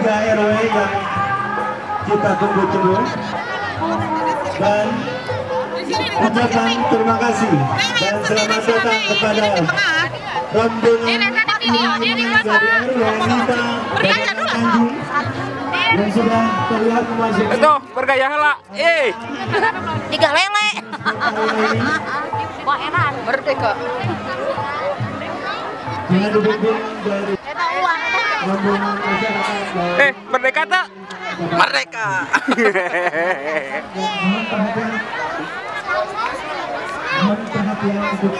3 RW yang kita tunggu-tunggu, dan ucapan terima kasih dan selamat datang kepada rombongan dari RW Rita Tanjung yang sudah terlihat memasuki. Itu bergaya hela, tiga lele. Wah enak, merdeka. Dengan dibimbing dari rombongan masyarakat. Merdeka tak? Merdeka. Mohon perhatian untuk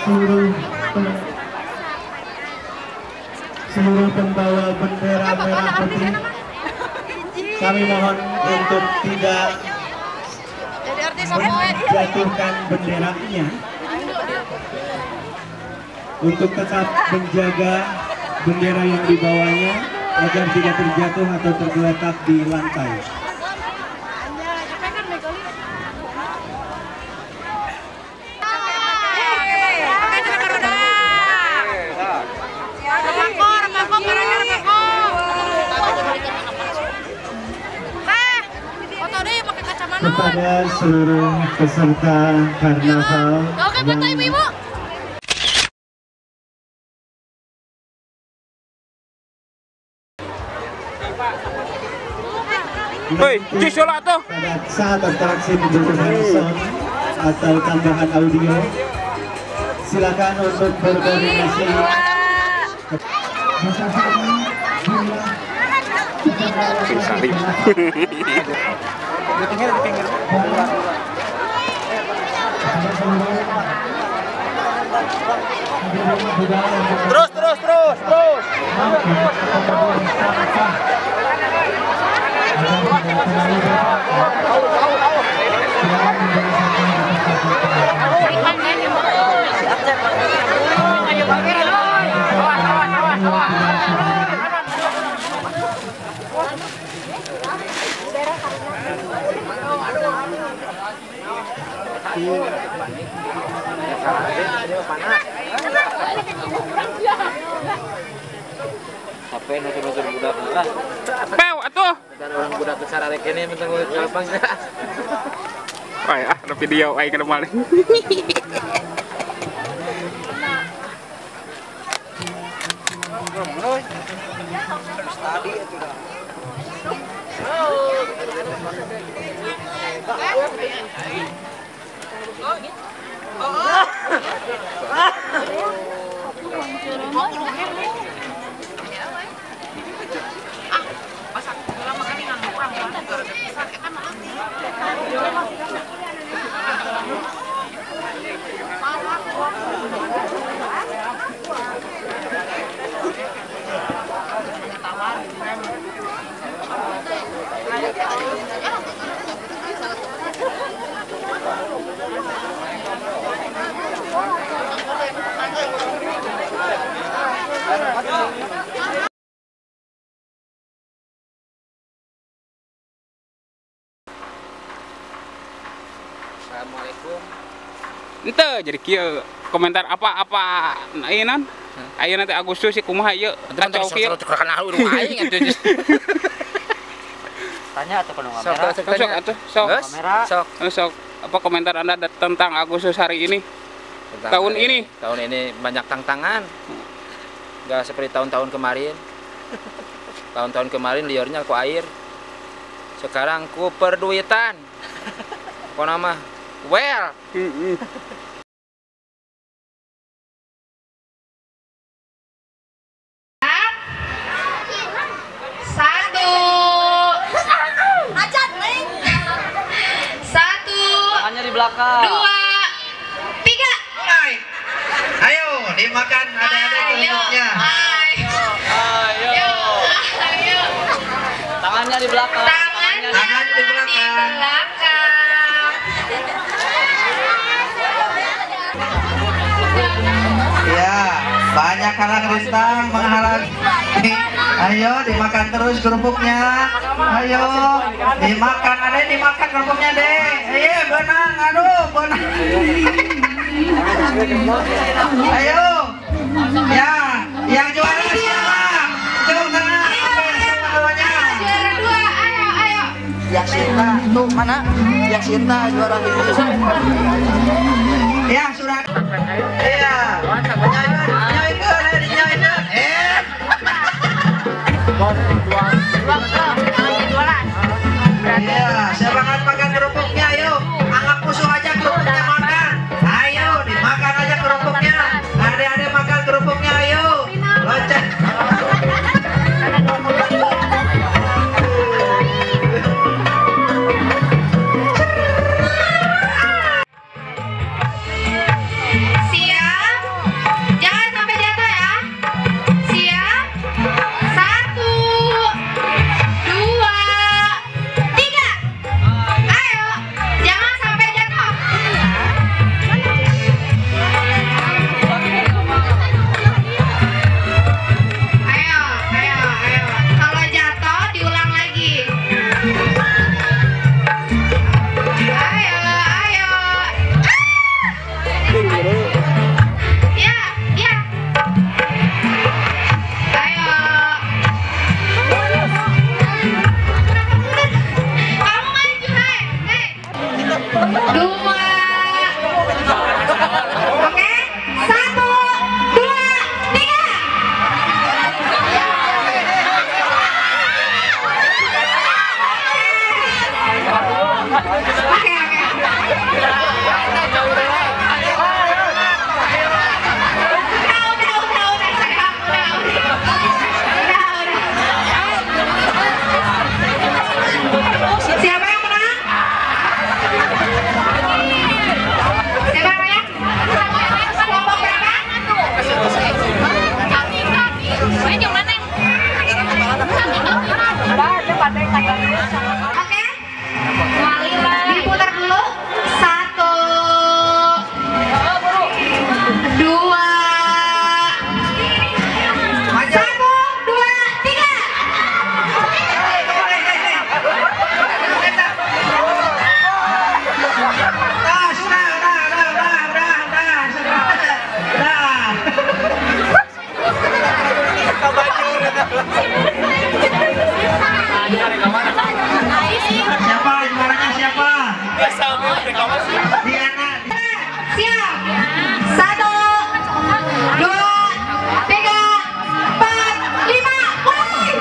seluruh pembawa bendera merah putih. Kami mohon untuk tidak menjatuhkan benderanya, untuk tetap menjaga bendera yang dibawanya agar tidak terjatuh atau tergeletak di lantai. Kepada seluruh peserta karnaval pada saat atraksi membutuhkan sound atau tambahan audio, silakan untuk berkoordinasi. Terus. Apa yang nutur-nutur budak lah? Pew atuh. Dan orang budak besar arek ini mentang gampang sih. Ada video ai kada maling. Assalamualaikum. Ente jadi kieu komentar apa-apa ayeuna. Ayeuna teh Agustus sih kumaha ieu? Kacau kieu. Tanya atuh kalau kamera. Sok. Apa komentar Anda tentang Agustus hari ini? Tahun ini banyak tantangan. Enggak seperti tahun-tahun kemarin. Tahun-tahun kemarin liurnya ku air. Sekarang ku perduitan. Apa nama? Well. Tangannya di belakang. 2, 3. Ayo dimakan adik-adik kelompoknya. Ayo. Tangannya di belakang. Tangan di belakang. Ya, banyak halang ristang menghalangi. Ayo dimakan terus kerupuknya. Ayo dimakan, adek dimakan kerupuknya deh. Ayo benang, aduh benang. Ayo, ya yang juara siapa? Jauh tengah, apa namanya? Yasinta itu mana? Yasinta juara Indonesia. Ya sudah. Iya. Nyanyikan. Iya, semangat makan kerupuknya, ayo. Anggap musuh aja kerupuknya makan. Ayo, dimakan aja kerupuknya. Adik-adik makan kerupuknya, ayo. Loncat. Siap. Jangan sampai jatuh ya. Siap. 1, 2, 3. Ayo, jangan sampai jatuh. Ayo. Kalau jatuh diulang lagi. Ayo. Ya. Ayo. Kamu maju, hai. 2. Oke. 1, 2, 3. Oke. Siapa yang menang? Siapa namanya? Kelompok berapa? Oke. Diputar dulu. 1, 2. 1, 2, 3. Siapa juaranya siapa? Diana. Siap. 1, 2, 3, 4, 5. Mulai.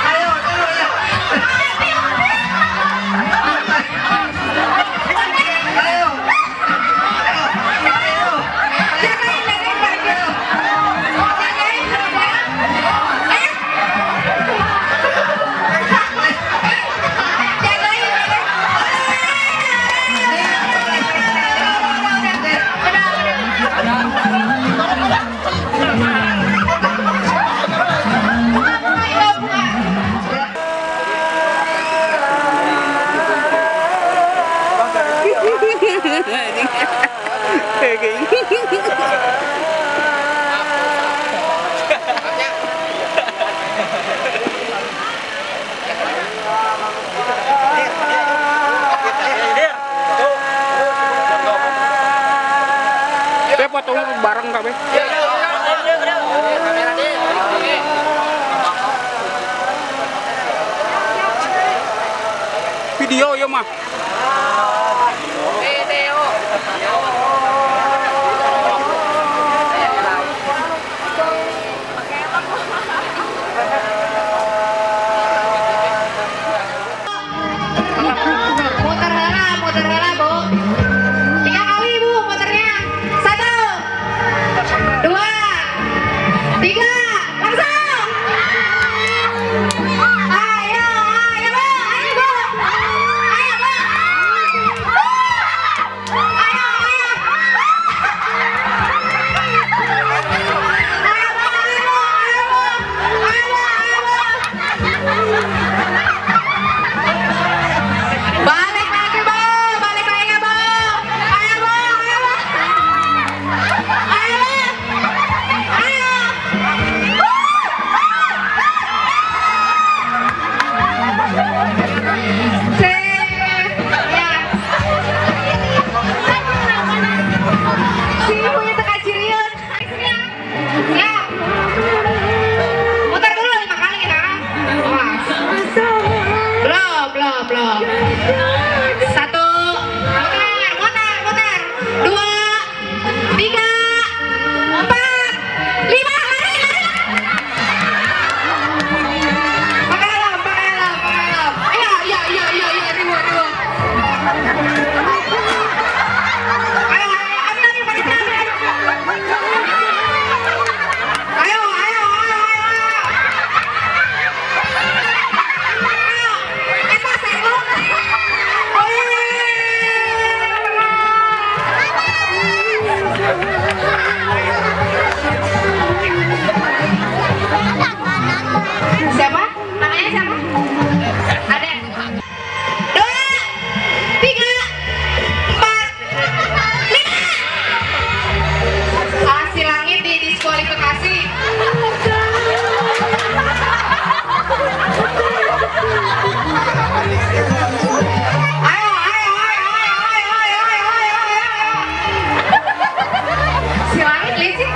Ayo, ya. Ayo. Jagain baju. Jagain baju. Potong bareng kabeh. Video ya mah. Muter heula, Bu. 3 kali, Bu, muternya. 1, 2, 3, langsung. Ayo, Bu. Ayo, Bu. Siapa? Namanya siapa? Ada. 2, 3, 4, 5. Kasih langit didiskualifikasi. Ayo. Si langit licik.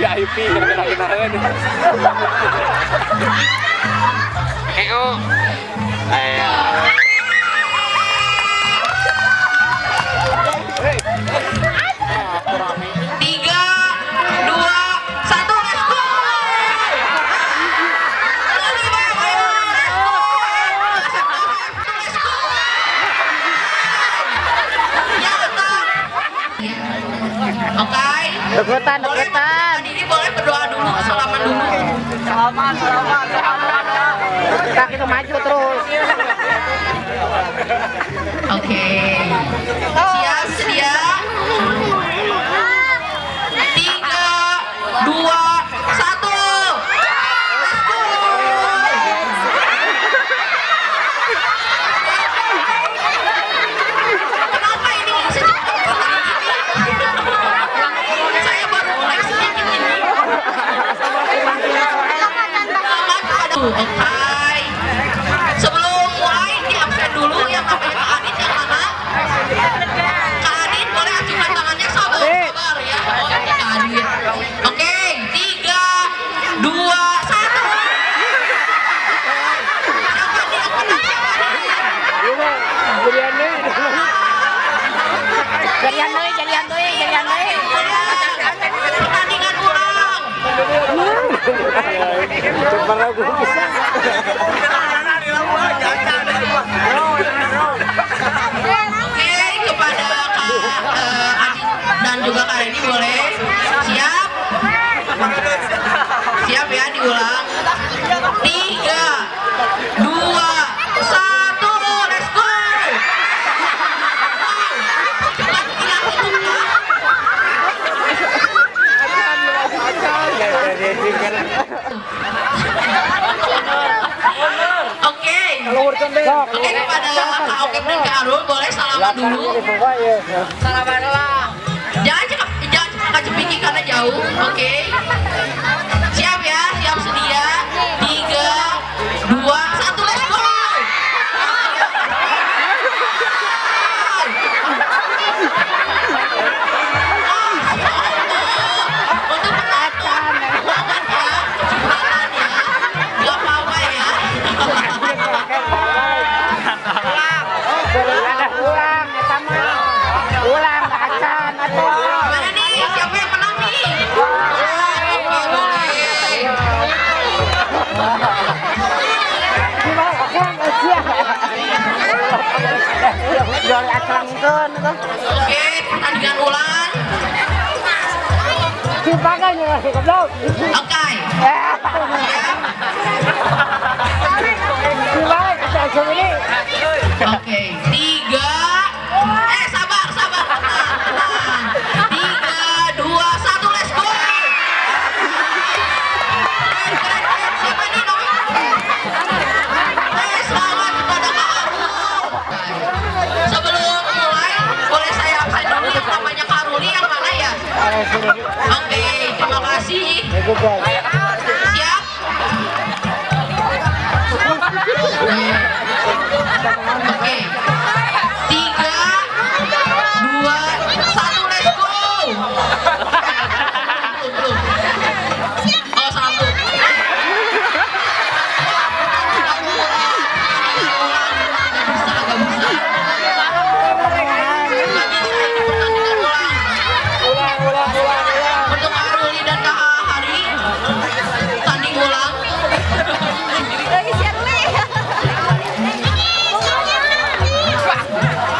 VIP kena-kenaan. Ayo. 3, 2, 1, let's go! Oke. Deketan. Ini boleh berdoa dulu, salaman dulu. Salaman. Kita maju terus. Oke. Siap, sedia. 3, 2, 1. Kenapa ini secepat ini? Saya baru mulai sedikit ini. Oke. Sebelum mulai di absen dulu yang namanya Kak Adit yang mana? Kak Adit boleh ajukan tangannya sabar ya. Oke, Kak Adit. Oke, 3, 2, 1. Siapa nih yang menang? Jadian doi. Pertandingan ulang. Oke, kepada Kak Adit dan juga Kak Reni boleh siap? Siap ya, diulang. 3, 2, 1, let's go. Cepat hilang itu, Kak. Oke. Oke, kepada Kak Okem dan Kak Arul boleh salaman dulu. Salaman lah. Jangan cepiki karena jauh. Oke. Siap ya, siap sedia. 3, 2, 1, let's go. ulang, eta mah. Ulang acan atuh. Mana nih? Siapa yang menang nih? Oke, boleh. Jual acelangkeun tuh. Oke, pertandingan ulang. Simpangnya masih goblok. Oke. Simpang asal ini. Oke, 3. Sabar. Tenang. 3, 2, 1, let's go. Siapa nih namanya? Selamat kepada Kak Arul. Sebelum mulai, boleh saya absen dulu yang namanya Kak Aruli yang mana ya? Oke, terima kasih. Siap? Oke. 3, 2, 1, let's go. Belum. Oh, 1. Untuk Aruli dan Kak Hari, tanding ulang.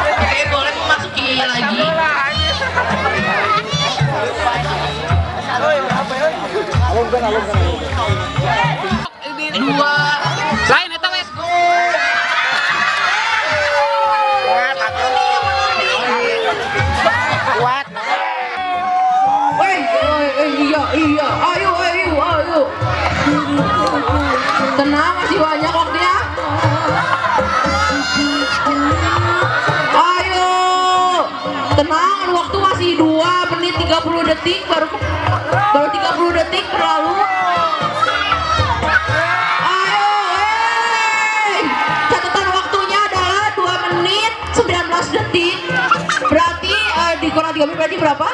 Oke, boleh memasuki lagi. Dua. Lain eta wes. Kuat. Iya. Ayo. Tenang, masih banyak waktunya. Ayo. Tenang, waktu masih 2 menit 30 detik baru 30 detik berlalu. Ayo, catatan waktunya adalah 2 menit 19 detik. Berarti dikurang 3 menit berarti berapa?